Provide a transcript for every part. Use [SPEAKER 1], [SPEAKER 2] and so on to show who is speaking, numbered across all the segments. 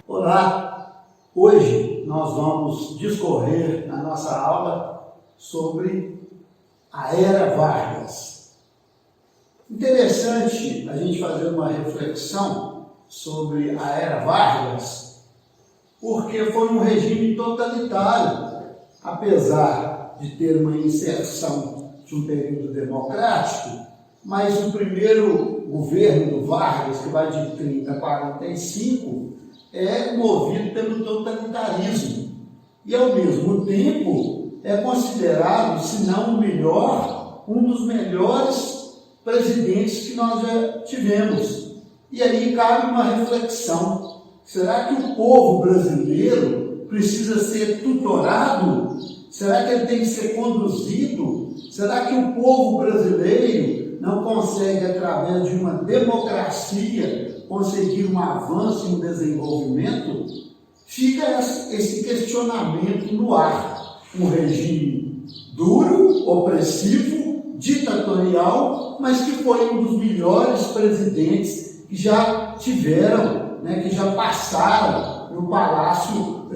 [SPEAKER 1] Olá! Hoje nós vamos discorrer na nossa aula sobre a Era Vargas. Interessante a gente fazer uma reflexão sobre a Era Vargas, porque foi um regime totalitário, apesar de ter uma inserção de um período democrático, mas o primeiro governo do Vargas, que vai de 30 a 45, é movido pelo totalitarismo e, ao mesmo tempo, é considerado, se não o melhor, um dos melhores presidentes que nós já tivemos. E aí cabe uma reflexão: será que o povo brasileiro precisa ser tutorado? Será que ele tem que ser conduzido? Será que o povo brasileiro não consegue, através de uma democracia, conseguir um avanço e um desenvolvimento? Fica esse questionamento no ar. Um regime duro, opressivo, ditatorial, mas que foi um dos melhores presidentes que já tiveram, que já passaram no Palácio,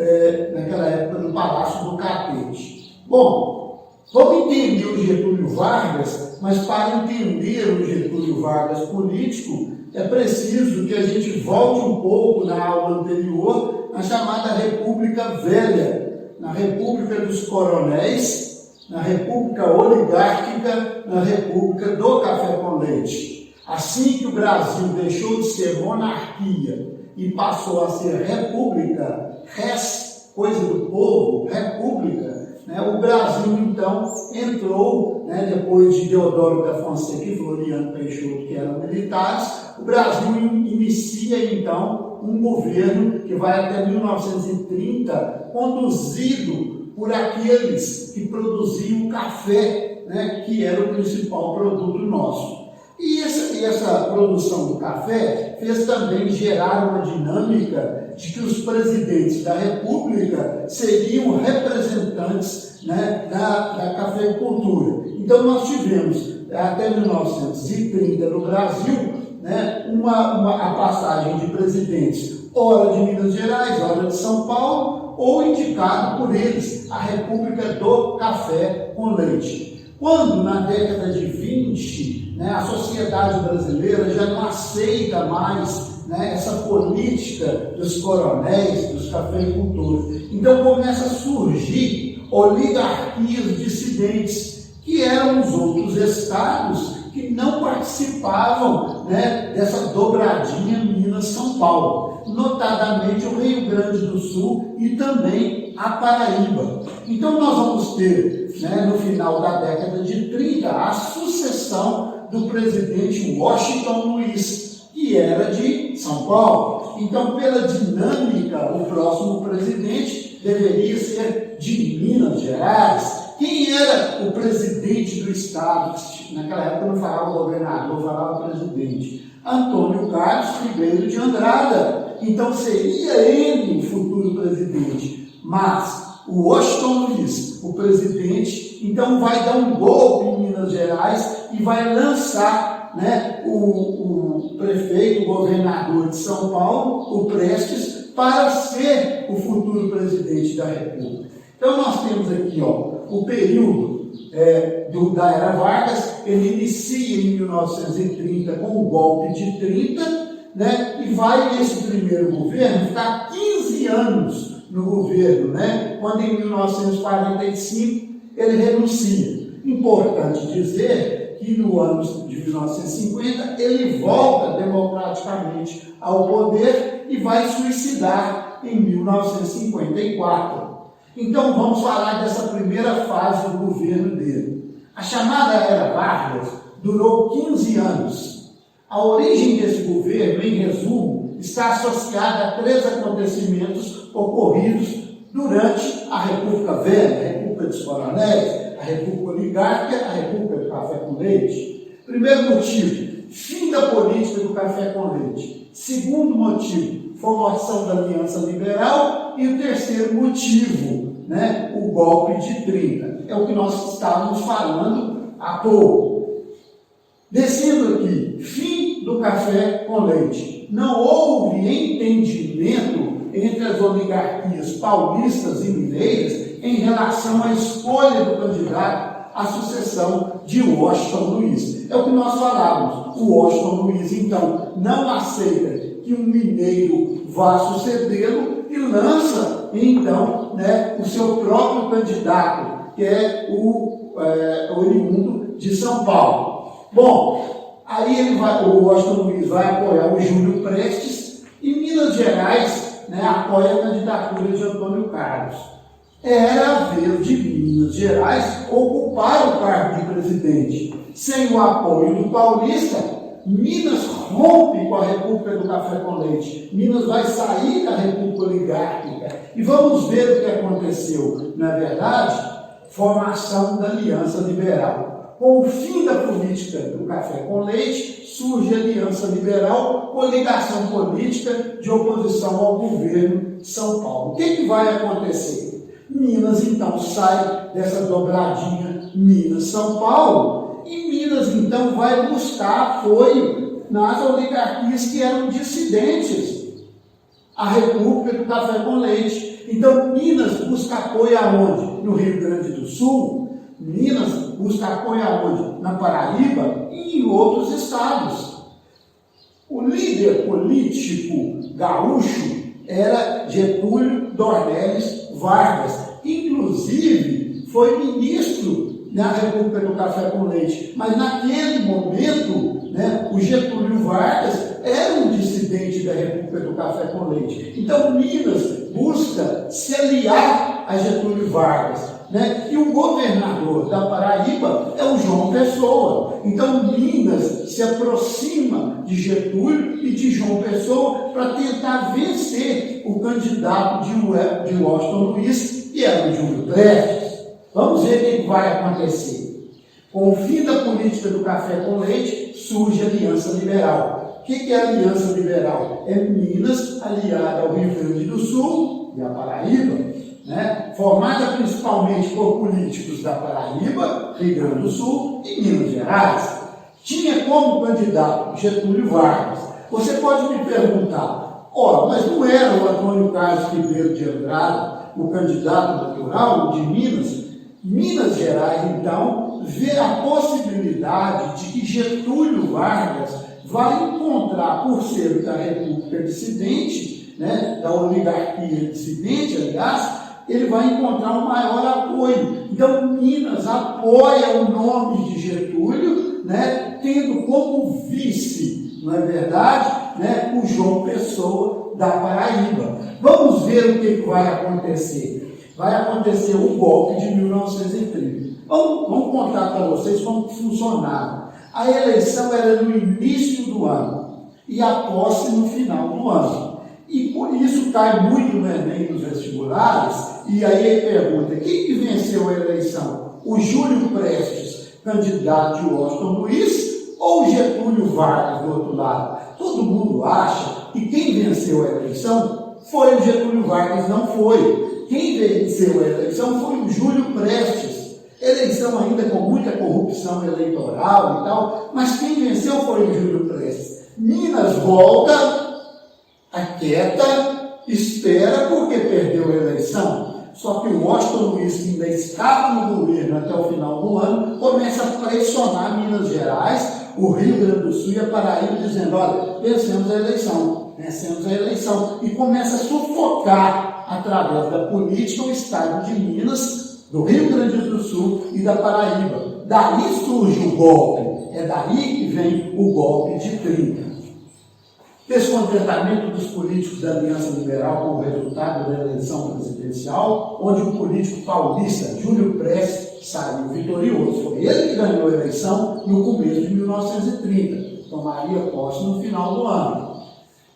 [SPEAKER 1] naquela época, no Palácio do Catete. Bom, vamos entender o Getúlio Vargas, mas para entender o Getúlio Vargas político, é preciso que a gente volte um pouco na aula anterior, na chamada República Velha, na República dos Coronéis, na República Oligárquica, na República do Café com Leite. Assim que o Brasil deixou de ser monarquia e passou a ser república, res, coisa do povo, república, o Brasil, então, entrou, depois de Deodoro da Fonseca e Floriano Peixoto, que eram militares, o Brasil inicia, então, um governo que vai até 1930, conduzido por aqueles que produziam café, que era o principal produto nosso. E essa produção do café fez também gerar uma dinâmica de que os presidentes da República seriam representantes da cafeicultura. Então, nós tivemos, até 1930, no Brasil, a passagem de presidentes, ora de Minas Gerais, ora de São Paulo, ou indicado por eles, a República do Café com Leite. Quando, na década de 20, a sociedade brasileira já não aceita mais essa política dos coronéis, dos cafeicultores. Então começa a surgir oligarquias dissidentes, que eram os outros estados que não participavam dessa dobradinha Minas-São Paulo, notadamente o Rio Grande do Sul e também a Paraíba. Então nós vamos ter, no final da década de 30, a sucessão do presidente Washington Luiz, que era de São Paulo. Então, pela dinâmica, o próximo presidente deveria ser de Minas Gerais. Quem era o presidente do estado? Naquela época não falava governador, falava presidente. Antônio Carlos Ribeiro de Andrada. Então, seria ele o futuro presidente. Mas o Washington Luiz, o presidente, então vai dar um golpe em Minas Gerais e vai lançar o prefeito, o governador de São Paulo, o Prestes, para ser o futuro presidente da República. Então nós temos aqui o período da Era Vargas. Ele inicia em 1930 com o golpe de 30, e vai nesse primeiro governo ficar 15 anos no governo, quando em 1945 ele renuncia. Importante dizer que no ano de 1950 ele volta democraticamente ao poder e vai suicidar em 1954. Então vamos falar dessa primeira fase do governo dele. A chamada Era Vargas durou 15 anos. A origem desse governo, em resumo, está associada a 3 acontecimentos ocorridos durante a República Velha, a República dos Coronéis, a República Oligárquica, a República do Café com Leite. Primeiro motivo, fim da política do café com leite. Segundo motivo, formação da Aliança Liberal. E o terceiro motivo, né, o golpe de 30. É o que nós estávamos falando há pouco. Descendo aqui, fim do café com leite. Não houve entendimento entre as oligarquias paulistas e mineiras em relação à escolha do candidato à sucessão de Washington Luiz. É o que nós falávamos. O Washington Luiz, então, não aceita que um mineiro vá sucedê-lo e lança, então, né, o seu próprio candidato, que é o oriundo de São Paulo. Bom, aí o Washington Luiz vai apoiar o Júlio Prestes e Minas Gerais, né, apoia a candidatura de Antônio Carlos. Era a vez de Minas Gerais ocupar o cargo de presidente. Sem o apoio do paulista, Minas rompe com a República do Café com Leite. Minas vai sair da República Oligárquica. E vamos ver o que aconteceu. Na verdade, formação da Aliança Liberal. Com o fim da política do café com leite, surge a Aliança Liberal, coligação política de oposição ao governo de São Paulo. O que vai acontecer? Minas, então, sai dessa dobradinha Minas-São Paulo, e Minas, então, vai buscar apoio nas oligarquias que eram dissidentes à República do Café com Leite. Então, Minas busca apoio aonde? No Rio Grande do Sul. Minas busca apoio aonde? Na Paraíba e em outros estados. O líder político gaúcho era Getúlio Dornelles Vargas, que inclusive foi ministro na República do Café com Leite. Mas naquele momento, né, o Getúlio Vargas era um dissidente da República do Café com Leite. Então Minas busca se aliar a Getúlio Vargas. Né? E o governador da Paraíba é o João Pessoa. Então Minas se aproxima de Getúlio e de João Pessoa para tentar vencer o candidato de Washington Luiz, que era o Júlio Prestes. Vamos ver o que vai acontecer. Com o fim da política do café com leite, surge a Aliança Liberal. O que é a Aliança Liberal? É Minas aliada ao Rio Grande do Sul e à Paraíba, né? Formada principalmente por políticos da Paraíba, Rio Grande do Sul e Minas Gerais. Tinha como candidato Getúlio Vargas. Você pode me perguntar, mas não era o Antônio Carlos Ribeiro de Andrade, o candidato natural de Minas? Minas Gerais, então, vê a possibilidade de que Getúlio Vargas vai encontrar, por ser da República dissidente, né, da oligarquia dissidente, aliás, ele vai encontrar um maior apoio. Então, Minas apoia o nome de Getúlio, né, tendo como vice, não é verdade, né, o João Pessoa da Paraíba. Vamos ver o que vai acontecer. Vai acontecer o golpe de 1930. Vamos contar para vocês como funcionava. A eleição era no início do ano e a posse no final do ano. E por isso cai muito no Enem nos vestibulares, e aí ele pergunta, quem que venceu a eleição? O Júlio Prestes, candidato de Washington Luiz, ou Getúlio Vargas do outro lado? Todo mundo acha que quem venceu a eleição foi o Getúlio Vargas, não foi. Quem venceu a eleição foi o Júlio Prestes. Eleição ainda com muita corrupção eleitoral e tal, mas quem venceu foi o Júlio Prestes. Minas volta aquieta, espera porque perdeu a eleição. Só que o Washington Luiz, que ainda estava no governo até o final do ano, começa a pressionar Minas Gerais, o Rio Grande do Sul e a Paraíba, dizendo, olha, vencemos a eleição, e começa a sufocar, através da política, o estado de Minas, do Rio Grande do Sul e da Paraíba. Daí surge o golpe, é daí que vem o golpe de 30. Descontentamento dos políticos da Aliança Liberal com o resultado da eleição presidencial, onde o político paulista Júlio Prestes saiu vitorioso. Foi ele que ganhou a eleição no começo de 1930, tomaria posse no final do ano.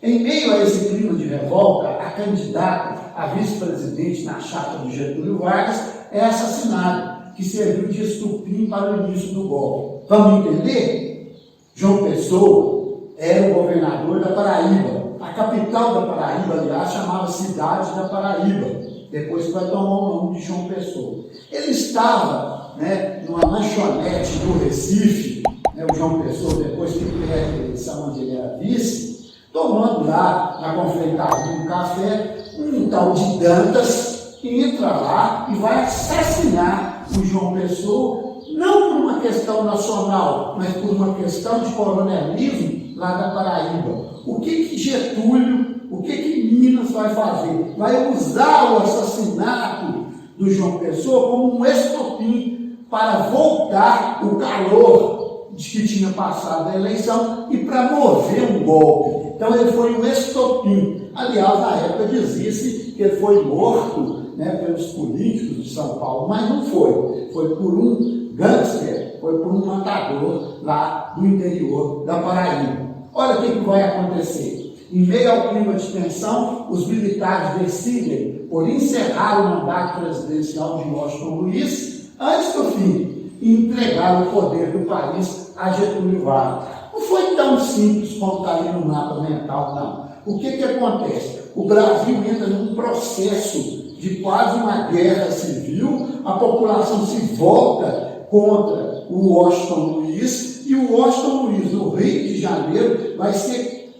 [SPEAKER 1] Em meio a esse clima de revolta, a candidata a vice-presidente na chapa de Getúlio Vargas é assassinada, que serviu de estupim para o início do golpe. Vamos entender? João Pessoa era o governador da Paraíba. A capital da Paraíba, aliás, chamava Cidade da Paraíba. depois vai tomar o nome de João Pessoa. Ele estava, né, numa lanchonete do Recife, né, o João Pessoa, depois que perde a eleição onde ele era vice, tomando lá na confeitaria um café, um tal de Dantas entra lá e vai assassinar o João Pessoa, não por uma questão nacional, mas por uma questão de coronelismo lá da Paraíba. O que Getúlio, o que Minas vai fazer? Vai usar o assassinato do João Pessoa como um estopim para voltar o calor de que tinha passado a eleição e para mover um golpe. Então ele foi um estopim. Aliás, na época dizia-se que ele foi morto, né, pelos políticos de São Paulo, mas não foi. Foi por um gangster, foi por um matador lá do interior da Paraíba. Olha o que vai acontecer. Em meio ao clima de tensão, os militares decidem por encerrar o mandato presidencial de Washington Luiz antes do fim e entregar o poder do país a Getúlio Vargas. Não foi tão simples como está ali no mapa mental, não. O que acontece? O Brasil entra num processo de quase uma guerra civil, a população se volta contra o Washington Luiz, e o Washington Luiz, no Rio de Janeiro, vai ser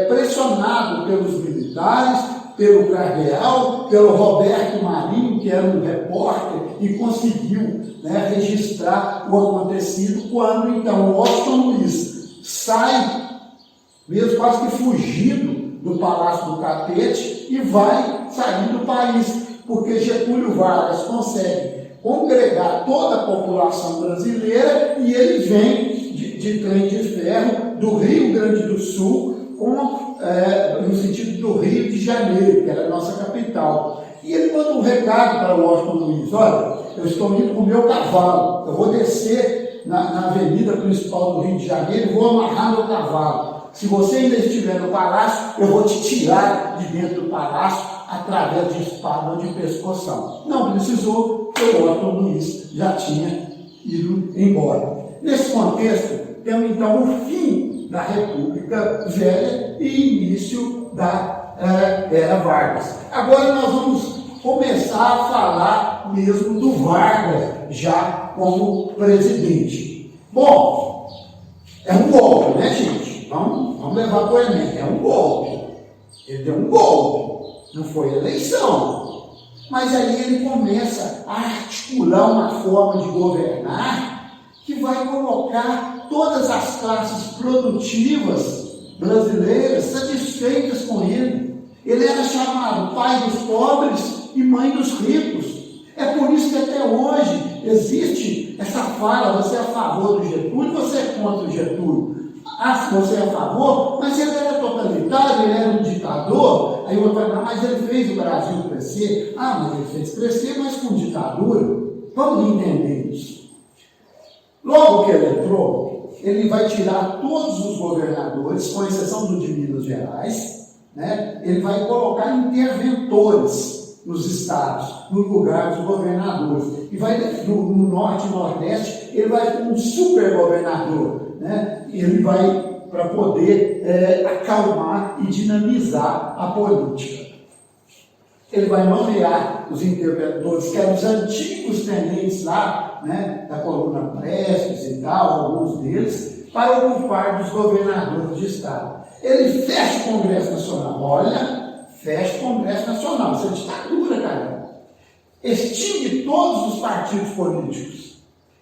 [SPEAKER 1] pressionado pelos militares, pelo cardeal, pelo Roberto Marinho, que era um repórter, e conseguiu, né, registrar o acontecido, quando então o Washington Luiz sai, mesmo quase que fugido do Palácio do Catete, e vai sair do país, porque Getúlio Vargas consegue congregar toda a população brasileira e ele vem de trem de ferro do Rio Grande do Sul, no sentido do Rio de Janeiro, que era a nossa capital. E ele manda um recado para o Washington Luiz: olha, eu estou indo com o meu cavalo, eu vou descer na avenida principal do Rio de Janeiro e vou amarrar meu cavalo. Se você ainda estiver no palácio, eu vou te tirar de dentro do palácio através de espada ou de pescoção. Não precisou, porque o Washington Luiz já tinha ido embora. Nesse contexto, temos então o fim da República Velha e início da Era Vargas. Agora nós vamos começar a falar mesmo do Vargas já como presidente. Bom, é um golpe, né, gente? Vamos levar para o Enem. É um golpe. Ele deu um golpe. Não foi eleição. Mas aí ele começa a articular uma forma de governar que vai colocar todas as classes produtivas brasileiras satisfeitas com ele. Ele era chamado pai dos pobres e mãe dos ricos. É por isso que até hoje existe essa fala: você é a favor do Getúlio, você é contra o Getúlio. Ah, se você é a favor, mas ele era totalitário, ele era um ditador. Aí o outro vai falar: mas ele fez o Brasil crescer. Ah, mas ele fez crescer, mas com ditadura. Vamos entender isso. Logo que ele entrou, ele vai tirar todos os governadores, com exceção do de Minas Gerais, né? Ele vai colocar interventores nos estados, no lugar dos governadores. E vai no norte e nordeste, ele vai com um super governador, né? Ele vai para poder acalmar e dinamizar a política. Ele vai nomear os interventores, que eram os antigos tenentes lá, né, da coluna Prestes e tal, alguns deles, para ocupar dos governadores de estado. Ele fecha o Congresso Nacional. Olha, fecha o Congresso Nacional. Isso é ditadura, cara. Extingue todos os partidos políticos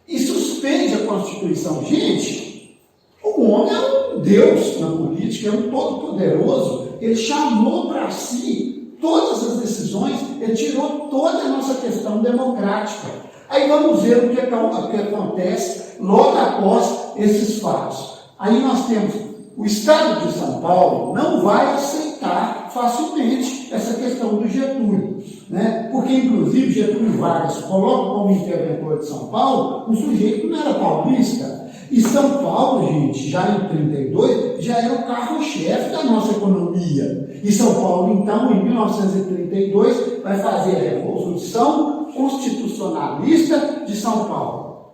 [SPEAKER 1] e suspende a Constituição. Gente, o homem é um Deus na política, é um todo-poderoso. Ele chamou para si todas as decisões, ele tirou toda a nossa questão democrática. Aí vamos ver o que acontece logo após esses fatos. Aí nós temos o Estado de São Paulo não vai aceitar facilmente essa questão do Getúlio, né? Porque, inclusive, Getúlio Vargas coloca como interventor de São Paulo um sujeito que não era paulista. E São Paulo, gente, já em 1932, já era o carro-chefe da nossa economia. E São Paulo, então, em 1932, vai fazer a Revolução Constitucionalista de São Paulo.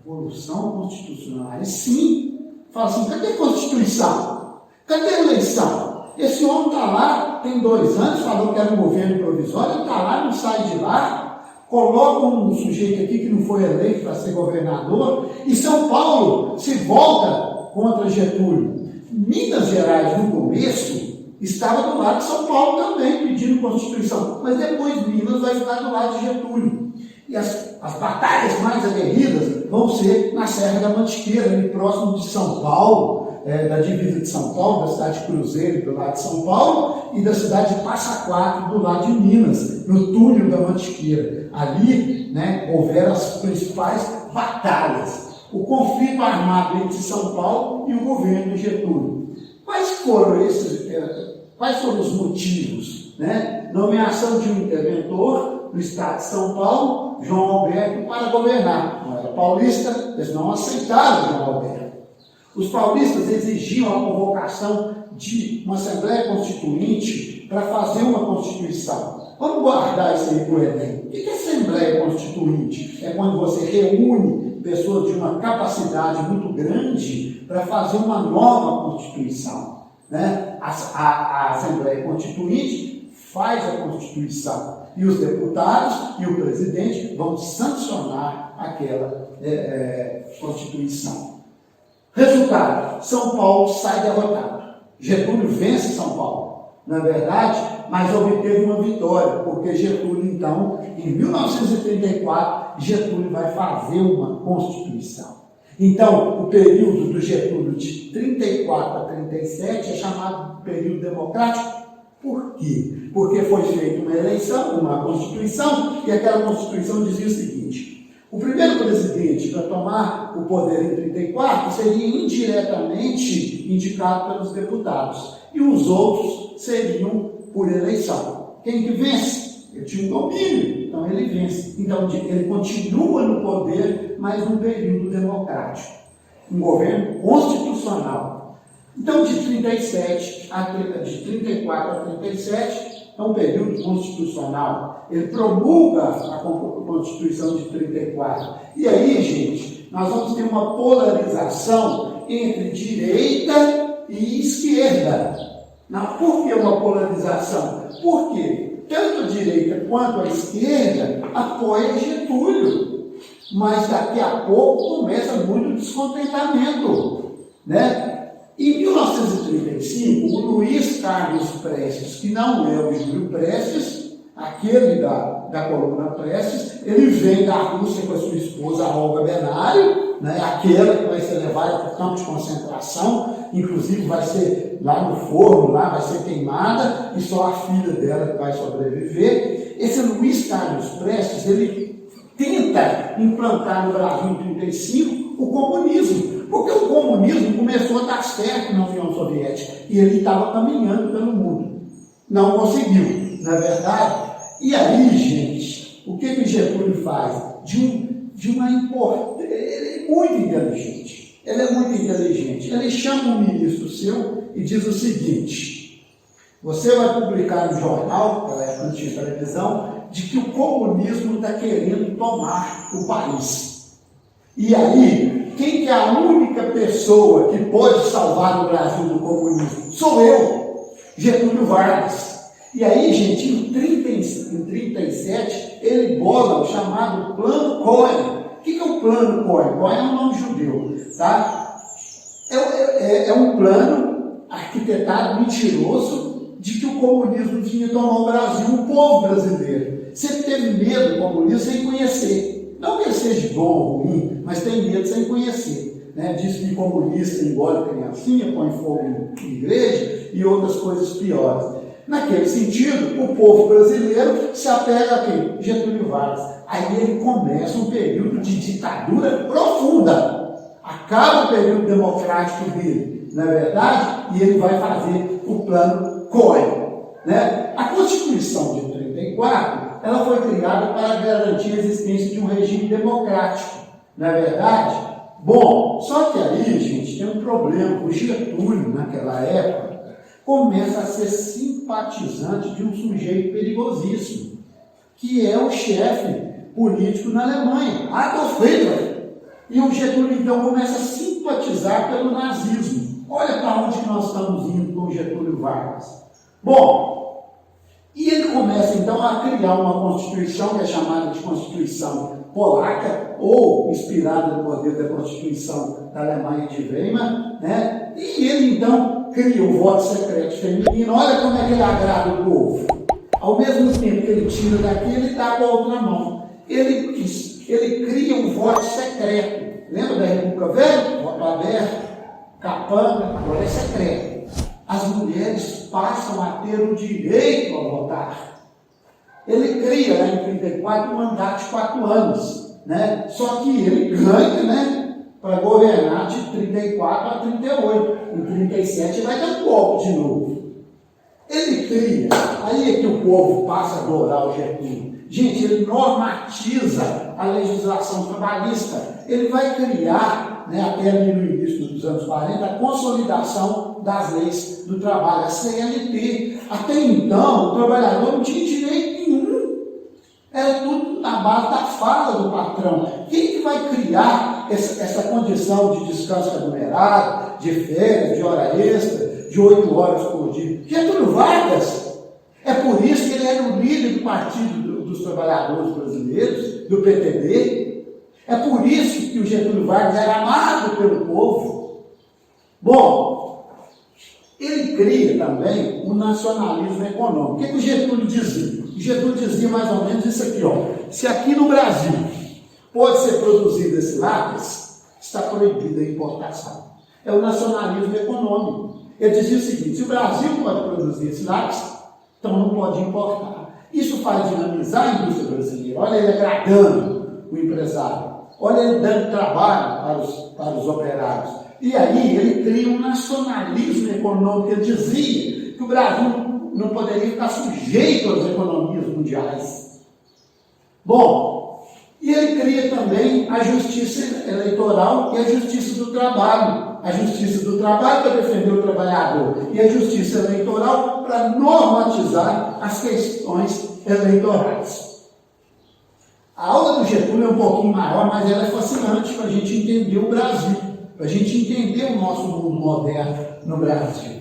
[SPEAKER 1] Revolução Constitucionalista, sim. Fala assim: cadê a Constituição? Cadê a eleição? Esse homem está lá, tem 2 anos, falou que era um governo provisório, ele está lá, não sai de lá, coloca um sujeito aqui que não foi eleito para ser governador, e São Paulo se volta contra Getúlio. Minas Gerais, no começo, estava do lado de São Paulo também, pedindo Constituição, mas depois Minas vai ficar do lado de Getúlio. E as batalhas mais aguerridas vão ser na Serra da Mantiqueira, ali próximo de São Paulo, da divisa de São Paulo, da cidade de Cruzeiro, do lado de São Paulo, e da cidade de Passa Quatro, do lado de Minas, no túnel da Mantiqueira. Ali, né, houveram as principais batalhas. O conflito armado entre São Paulo e o governo de Getúlio. Quais foram os motivos? Né? Nomeação de um interventor no estado de São Paulo, João Alberto, para governar. Não era paulista, eles não aceitaram João Alberto. Os paulistas exigiam a convocação de uma Assembleia Constituinte para fazer uma Constituição. Vamos guardar isso aí para o Enem. O que é Assembleia Constituinte? É quando você reúne pessoas de uma capacidade muito grande para fazer uma nova Constituição. Né? A Assembleia Constituinte faz a Constituição e os deputados e o presidente vão sancionar aquela Constituição. Resultado, São Paulo sai derrotado. Getúlio vence São Paulo, na verdade, mas obteve uma vitória, porque Getúlio, então, em 1934, Getúlio vai fazer uma Constituição. Então, o período do Getúlio de 34 a 37 é chamado de período democrático. Por quê? Porque foi feita uma eleição, uma Constituição, e aquela Constituição dizia o seguinte: o primeiro presidente para tomar o poder em 34 seria indiretamente indicado pelos deputados, e os outros seriam por eleição. Quem que vence? Ele tinha um domínio, então ele vence. Então ele continua no poder, mas num período democrático. Um governo constitucional. Então, de 34 a 37, é um período constitucional. Ele promulga a Constituição de 34. E aí, gente, nós vamos ter uma polarização entre direita e esquerda. Por que uma polarização? Porque tanto a direita quanto a esquerda apoiam Getúlio. Mas daqui a pouco começa muito descontentamento, né? Em 1935, o Luiz Carlos Prestes, que não é o Júlio Prestes, aquele da coluna Prestes, ele vem da Rússia com a sua esposa, a Olga Benário, né, aquela que vai ser levada para o campo de concentração, inclusive vai ser lá no forno, lá vai ser queimada, e só a filha dela que vai sobreviver. Esse Luiz Carlos Prestes, ele tenta implantar no Brasil em 1935 o comunismo, porque o comunismo começou a dar certo na União Soviética e ele estava caminhando pelo mundo. Não conseguiu, na verdade. E aí, gente, o que Getúlio faz? Ele é muito inteligente. Ele chama um ministro seu e diz o seguinte: você vai publicar no jornal, naquela época não tinha televisão, de que o comunismo está querendo tomar o país. E aí, quem que é a única pessoa que pode salvar o Brasil do comunismo? Sou eu, Getúlio Vargas. E aí, gente, em 37, ele bola o chamado Plano Cohen. O que é o Plano Cohen? Cohen é um nome judeu, tá? É um plano arquitetado mentiroso de que o comunismo tinha tomado o Brasil, o povo brasileiro. Sempre teve medo do comunismo sem conhecer. Não que ele seja bom ou ruim, mas tem medo sem conhecer. Né? Diz que comunista engole criancinha, põe fogo em igreja e outras coisas piores. Naquele sentido, o povo brasileiro se apega a quem? Getúlio Vargas. Aí ele começa um período de ditadura profunda. Acaba o período democrático dele, não é verdade? E ele vai fazer o Plano Cohen. Né? A Constituição de 34, ela foi criada para garantir a existência de um regime democrático, não é verdade? Bom, só que aí, gente, tem um problema. O Getúlio, naquela época, começa a ser simpatizante de um sujeito perigosíssimo, que é o chefe político na Alemanha, Adolf Hitler. E o Getúlio, então, começa a simpatizar pelo nazismo. Olha para onde que nós estamos indo com Getúlio Vargas. Bom, e ele começa então a criar uma Constituição que é chamada de Constituição Polaca, ou inspirada no modelo da Constituição da Alemanha de Weimar, né? E ele então cria o voto secreto feminino. Olha como é que ele agrada o povo. Ao mesmo tempo que ele tira daqui, ele dá com a outra mão. Ele cria um voto secreto. Lembra da República Velha? Voto aberto, capanga, agora é secreto. As mulheres passam a ter o direito a votar. Ele cria, lá em 34, um mandato de 4 anos. Né? Só que ele ganha, né, para governar de 34 a 38. Em 37 vai dar um golpe de novo. Ele cria, aí é que o povo passa a adorar o Getúlio. Gente, ele normatiza a legislação trabalhista. Ele vai criar, né, até ali no início dos anos 40, a consolidação das leis do trabalho, a CLT. Até então, o trabalhador não tinha direito nenhum. Era tudo na base da fala do patrão. Quem que vai criar essa condição de descanso remunerado, de férias, de hora extra, de 8 horas por dia? Getúlio Vargas. É por isso que ele era o líder do Partido dos Trabalhadores Brasileiros, do PTB. É por isso que o Getúlio Vargas era amado pelo povo. Bom, ele cria também um nacionalismo econômico. O que o Getúlio dizia? O Getúlio dizia mais ou menos isso aqui, ó. Se aqui no Brasil pode ser produzido esse lápis, está proibida a importação. É o nacionalismo econômico. Ele dizia o seguinte: se o Brasil pode produzir esse lápis, então não pode importar. Isso faz dinamizar a indústria brasileira. Olha ele agradando o empresário. Olha ele dando trabalho para os operários. E aí ele cria um nacionalismo econômico. Ele dizia que o Brasil não poderia ficar sujeito às economias mundiais. Bom, e ele cria também a justiça eleitoral e a justiça do trabalho. A justiça do trabalho para defender o trabalhador e a justiça eleitoral para normatizar as questões eleitorais. A aula do Getúlio é um pouquinho maior, mas ela é fascinante para a gente entender o Brasil, para a gente entender o nosso mundo moderno no Brasil.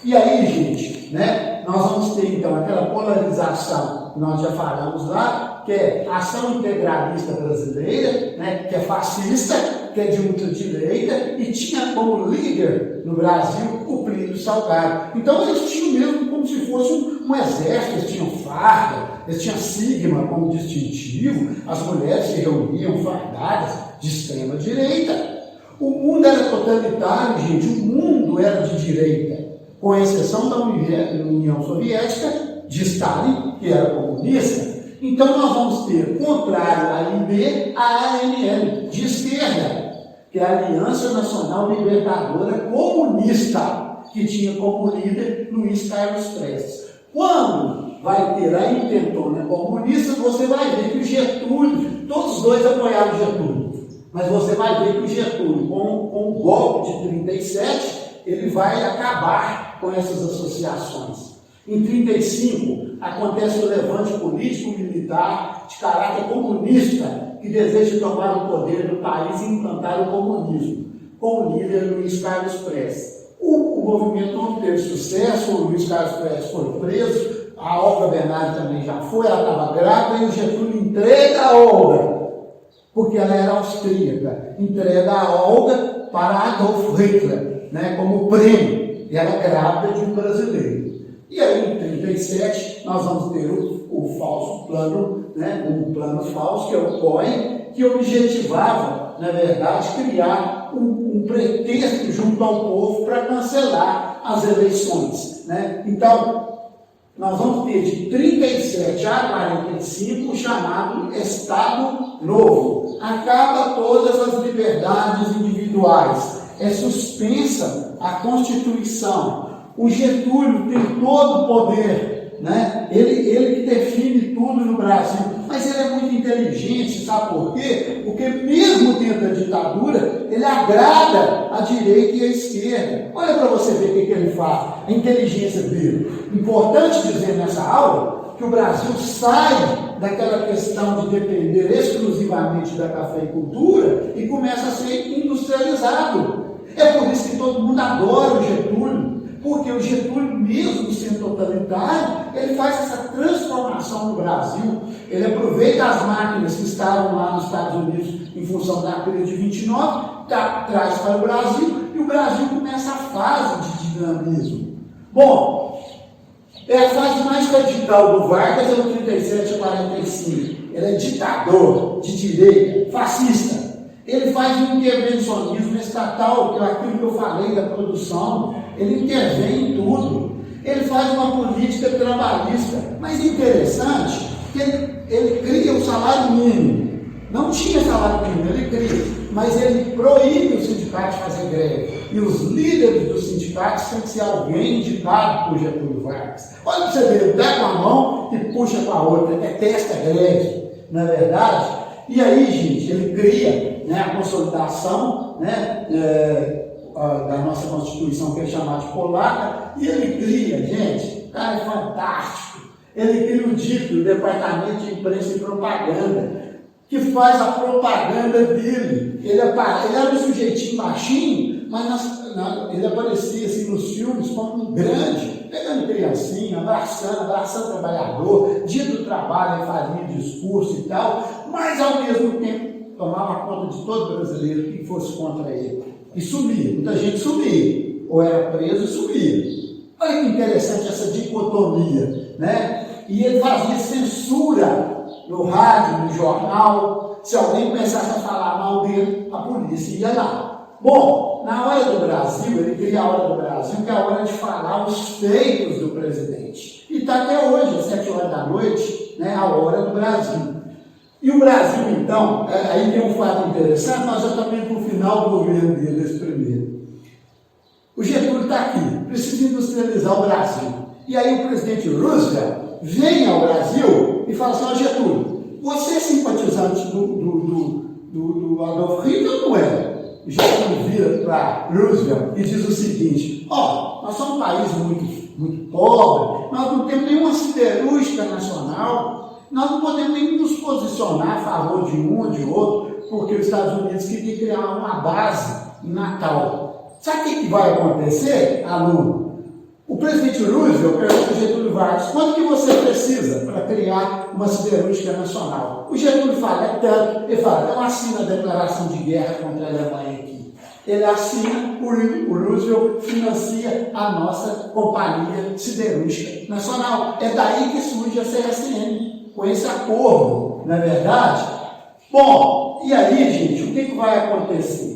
[SPEAKER 1] E aí, gente, né, nós vamos ter então aquela polarização que nós já falamos lá, que é a ação integralista brasileira, né, que é fascista, que é de ultradireita, e tinha como líder no Brasil o Plínio Salgado. Então eles tinham mesmo como se fosse um exército, eles tinham farda, eles tinham sigma como distintivo, as mulheres se reuniam fardadas de extrema direita. O mundo era totalitário, gente, o mundo era de direita, com exceção da União Soviética, de Stalin, que era comunista. Então nós vamos ter, contrário à ANB, a ANL, de esquerda, que é a Aliança Nacional Libertadora Comunista, que tinha como líder Luiz Carlos Prestes. Quando vai ter a intentona comunista, você vai ver que o Getúlio, todos os dois apoiaram o Getúlio, mas você vai ver que o Getúlio, com o golpe de 37, ele vai acabar com essas associações. Em 35, acontece o levante político-militar de caráter comunista que deseja tomar o poder do país e implantar o comunismo, com o líder Luiz Carlos Prestes. O movimento não teve sucesso, o Luiz Carlos Prestes foi preso, a Olga Bernardi também já foi, ela estava grávida e o Getúlio entrega a Olga, porque ela era austríaca, entrega a Olga para Adolf Hitler, né, como prêmio, e ela é grávida de um brasileiro. E aí, em 37, nós vamos ter o falso plano, né, um plano falso, que é o COEN, que objetivava, na verdade, criar um pretexto junto ao povo para cancelar as eleições. Né? Então, nós vamos ter de 37 a 45 o chamado Estado Novo. Acaba todas as liberdades individuais. É suspensa a Constituição. O Getúlio tem todo o poder, né? Ele que define tudo no Brasil, mas ele é muito inteligente, sabe por quê? Porque mesmo dentro da ditadura, ele agrada a direita e a esquerda. Olha para você ver o que ele faz, a inteligência dele. Importante dizer nessa aula que o Brasil sai daquela questão de depender exclusivamente da cafeicultura e começa a ser industrializado. É por isso que todo mundo adora o Getúlio, porque o Getúlio, mesmo sendo totalitário, ele faz essa transformação no Brasil. Ele aproveita as máquinas que estavam lá nos Estados Unidos em função da crise de 29, traz para o Brasil, e o Brasil começa a fase de dinamismo. Bom, a fase mais radical do Vargas é o 37 a 45. Ele é ditador, de direita, fascista. Ele faz um intervencionismo estatal, que é aquilo que eu falei da produção. Ele intervém em tudo. Ele faz uma política trabalhista. Mas interessante que ele cria o salário mínimo. Não tinha salário mínimo, ele cria. Mas ele proíbe os sindicatos de fazer greve. E os líderes dos sindicatos têm que ser alguém indicado por Getúlio Vargas. Olha para você ver, ele dá com a mão e puxa com a outra, detesta a greve, não é verdade? E aí, gente, ele cria, né, a consolidação, né, da nossa Constituição, que é chamada de polaca, e ele cria, gente, o cara é fantástico. Ele cria o DIP, o Departamento de Imprensa e Propaganda, que faz a propaganda dele. Ele era um sujeitinho baixinho, mas ele aparecia assim, nos filmes como um grande, pegando criancinha, abraçando o trabalhador, dia do trabalho, ele fazia discurso e tal, mas ao mesmo tempo tomava conta de todo brasileiro que fosse contra ele. E sumia, muita gente sumia, ou era preso e sumia. Olha que interessante essa dicotomia, né? E ele fazia censura no rádio, no jornal. Se alguém começasse a falar mal dele, a polícia ia lá. Bom, na hora do Brasil, ele cria a hora do Brasil, que é a hora de falar os feitos do presidente. E está até hoje, às 7 horas da noite, né, a hora do Brasil. E o Brasil, então, aí tem um fato interessante, nós já estamos indo para o final do governo dele, esse primeiro. O Getúlio está aqui, precisa industrializar o Brasil. E aí o presidente Roosevelt vem ao Brasil e fala assim: ó, Getúlio, você é simpatizante do Adolf Hitler ou não é? O Getúlio vira para Roosevelt e diz o seguinte: ó, nós somos um país muito pobre, nós não temos nenhuma siderúrgica nacional, nós não podemos nem nos posicionar a favor de um ou de outro, porque os Estados Unidos queriam criar uma base em Natal. Sabe o que vai acontecer, aluno? O presidente Roosevelt pergunta ao Getúlio Vargas: quanto que você precisa para criar uma siderúrgica nacional? O Getúlio fala: é tanto. Ele fala: então assina a declaração de guerra contra a Alemanha aqui. Ele assina, o Roosevelt financia a nossa companhia siderúrgica nacional. É daí que surge a CSN, com esse acordo, não é verdade? Bom, e aí, gente, o que vai acontecer?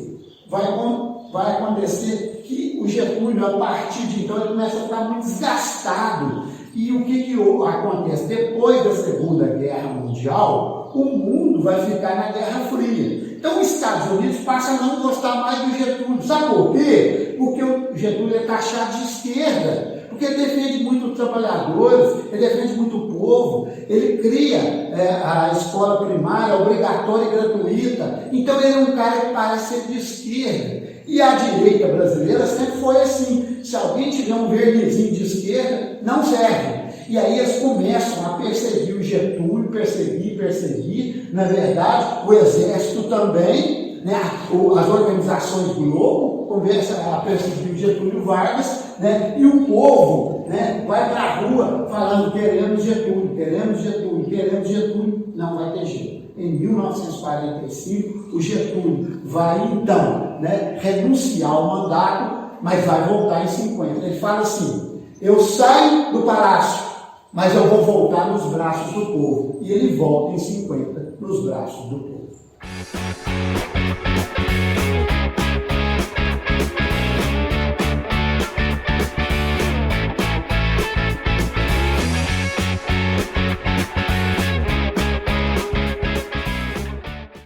[SPEAKER 1] Vai acontecer que o Getúlio, a partir de então, ele começa a ficar muito desgastado. E o que acontece? Depois da Segunda Guerra Mundial, o mundo vai ficar na Guerra Fria. Então, os Estados Unidos passam a não gostar mais do Getúlio. Sabe por quê? Porque o Getúlio é taxado de esquerda. Porque ele defende muito os trabalhadores, ele defende muito o povo, ele cria a escola primária obrigatória e gratuita. Então, ele é um cara que parece ser de esquerda. E a direita brasileira sempre foi assim: se alguém tiver um vernizinho de esquerda, não serve. E aí eles começam a perseguir o Getúlio, perseguir, na verdade, o Exército também, né? As organizações Globo começam a perseguir o Getúlio Vargas, né? E o povo, né, vai para a rua falando: queremos Getúlio, queremos Getúlio, queremos Getúlio. Não vai ter jeito. Em 1945, o Getúlio vai, então, né, renunciar ao mandato, mas vai voltar em 50. Ele fala assim: eu saio do palácio, mas eu vou voltar nos braços do povo. E ele volta em 50 nos braços do povo.